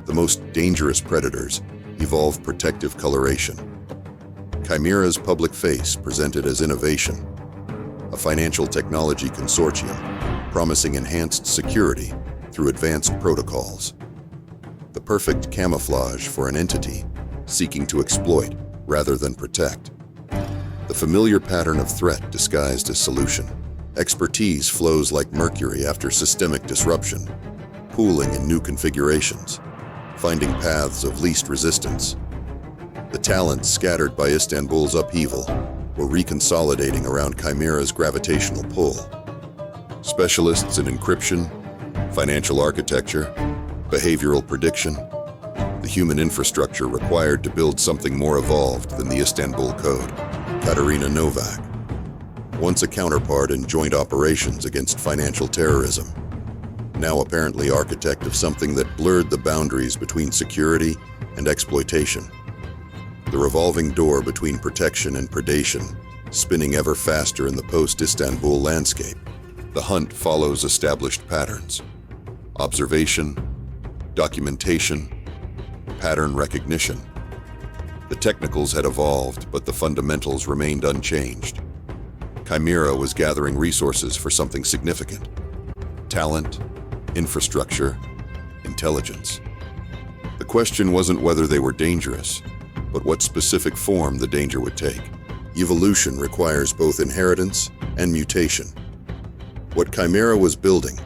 The most dangerous predators evolve protective coloration. Chimera's public face presented as innovation, a financial technology consortium promising enhanced security through advanced protocols. The perfect camouflage for an entity seeking to exploit rather than protect. The familiar pattern of threat disguised as solution. Expertise flows like mercury after systemic disruption, pooling in new configurations, finding paths of least resistance. The talents scattered by Istanbul's upheaval were reconsolidating around Chimera's gravitational pull. Specialists in encryption, financial architecture, behavioral prediction, the human infrastructure required to build something more evolved than the Istanbul Code. Katerina Novak, once a counterpart in joint operations against financial terrorism, now apparently architect of something that blurred the boundaries between security and exploitation. The revolving door between protection and predation, spinning ever faster in the post-Istanbul landscape. The hunt follows established patterns. Observation, documentation, pattern recognition. The technicals had evolved, but the fundamentals remained unchanged. Chimera was gathering resources for something significant. Talent, infrastructure, intelligence. The question wasn't whether they were dangerous, but what specific form the danger would take. Evolution requires both inheritance and mutation. What Chimera was building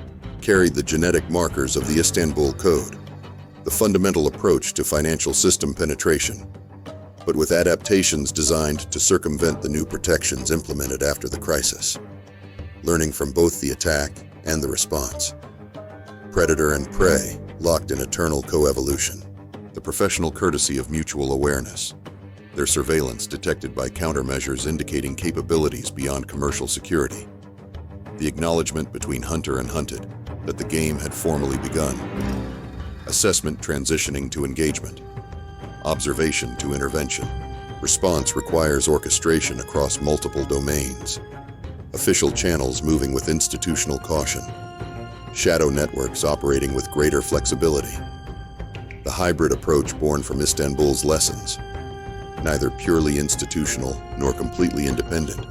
carried the genetic markers of the Istanbul Code, the fundamental approach to financial system penetration, but with adaptations designed to circumvent the new protections implemented after the crisis, learning from both the attack and the response. Predator and prey locked in eternal coevolution. The professional courtesy of mutual awareness, their surveillance detected by countermeasures indicating capabilities beyond commercial security, the acknowledgement between hunter and hunted that the game had formally begun, assessment transitioning to engagement, observation to intervention. Response requires orchestration across multiple domains, official channels moving with institutional caution, shadow networks operating with greater flexibility. The hybrid approach born from Istanbul's lessons, neither purely institutional nor completely independent,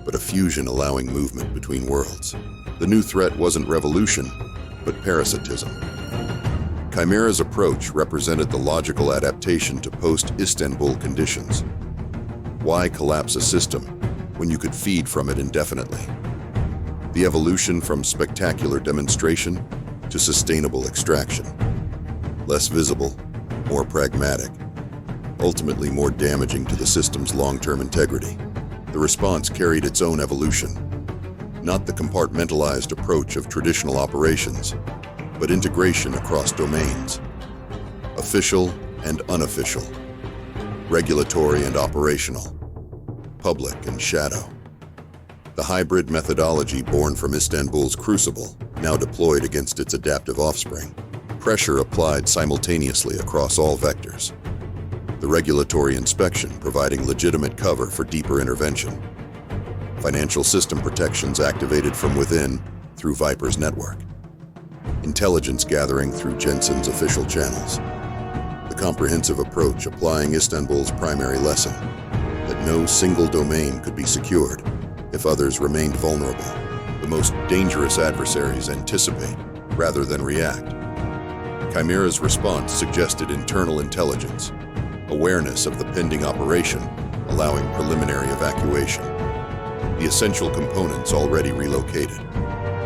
but a fusion allowing movement between worlds. The new threat wasn't revolution, but parasitism. Chimera's approach represented the logical adaptation to post-Istanbul conditions. Why collapse a system when you could feed from it indefinitely? The evolution from spectacular demonstration to sustainable extraction. Less visible, more pragmatic, ultimately more damaging to the system's long-term integrity. The response carried its own evolution, not the compartmentalized approach of traditional operations, but integration across domains, official and unofficial, regulatory and operational, public and shadow. The hybrid methodology born from Istanbul's crucible, now deployed against its adaptive offspring. Pressure applied simultaneously across all vectors. The regulatory inspection providing legitimate cover for deeper intervention. Financial system protections activated from within through Viper's network. Intelligence gathering through Jensen's official channels. The comprehensive approach applying Istanbul's primary lesson, that no single domain could be secured if others remained vulnerable. The most dangerous adversaries anticipate rather than react. Chimera's response suggested internal intelligence, awareness of the pending operation, allowing preliminary evacuation. The essential components already relocated,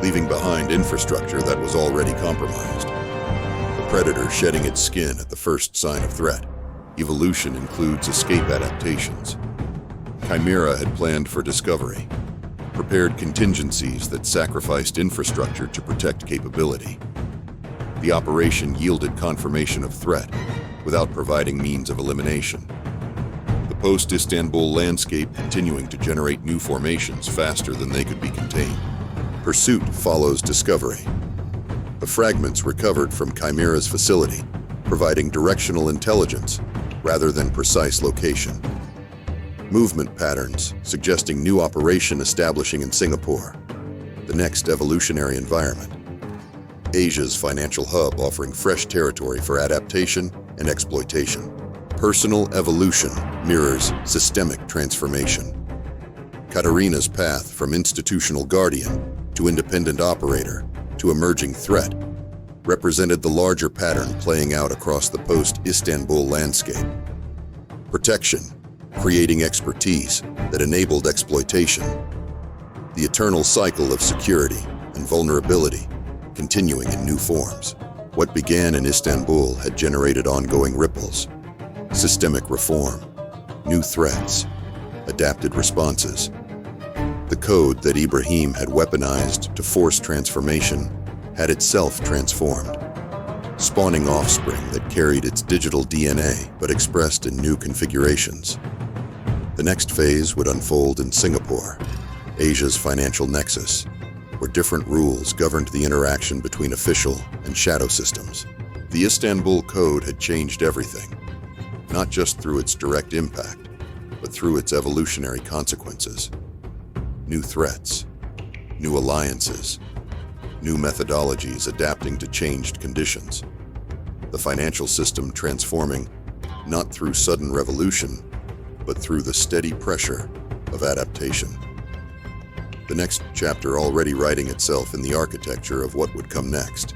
leaving behind infrastructure that was already compromised. The predator shedding its skin at the first sign of threat. Evolution includes escape adaptations. Chimera had planned for discovery, prepared contingencies that sacrificed infrastructure to protect capability. The operation yielded confirmation of threat without providing means of elimination. The post-Istanbul landscape continuing to generate new formations faster than they could be contained. Pursuit follows discovery. The fragments recovered from Chimera's facility, providing directional intelligence rather than precise location. Movement patterns suggesting new operation establishing in Singapore, the next evolutionary environment. Asia's financial hub, offering fresh territory for adaptation and exploitation. Personal evolution mirrors systemic transformation. Katerina's path from institutional guardian to independent operator to emerging threat represented the larger pattern playing out across the post-Istanbul landscape. Protection, creating expertise that enabled exploitation. The eternal cycle of security and vulnerability, continuing in new forms. What began in Istanbul had generated ongoing ripples. Systemic reform, new threats, adapted responses. The code that Ibrahim had weaponized to force transformation had itself transformed, spawning offspring that carried its digital DNA but expressed in new configurations. The next phase would unfold in Singapore, Asia's financial nexus, where different rules governed the interaction between official and shadow systems. The Istanbul Code had changed everything, not just through its direct impact, but through its evolutionary consequences. New threats, new alliances, new methodologies adapting to changed conditions. The financial system transforming not through sudden revolution, but through the steady pressure of adaptation. The next chapter already writing itself in the architecture of what would come next.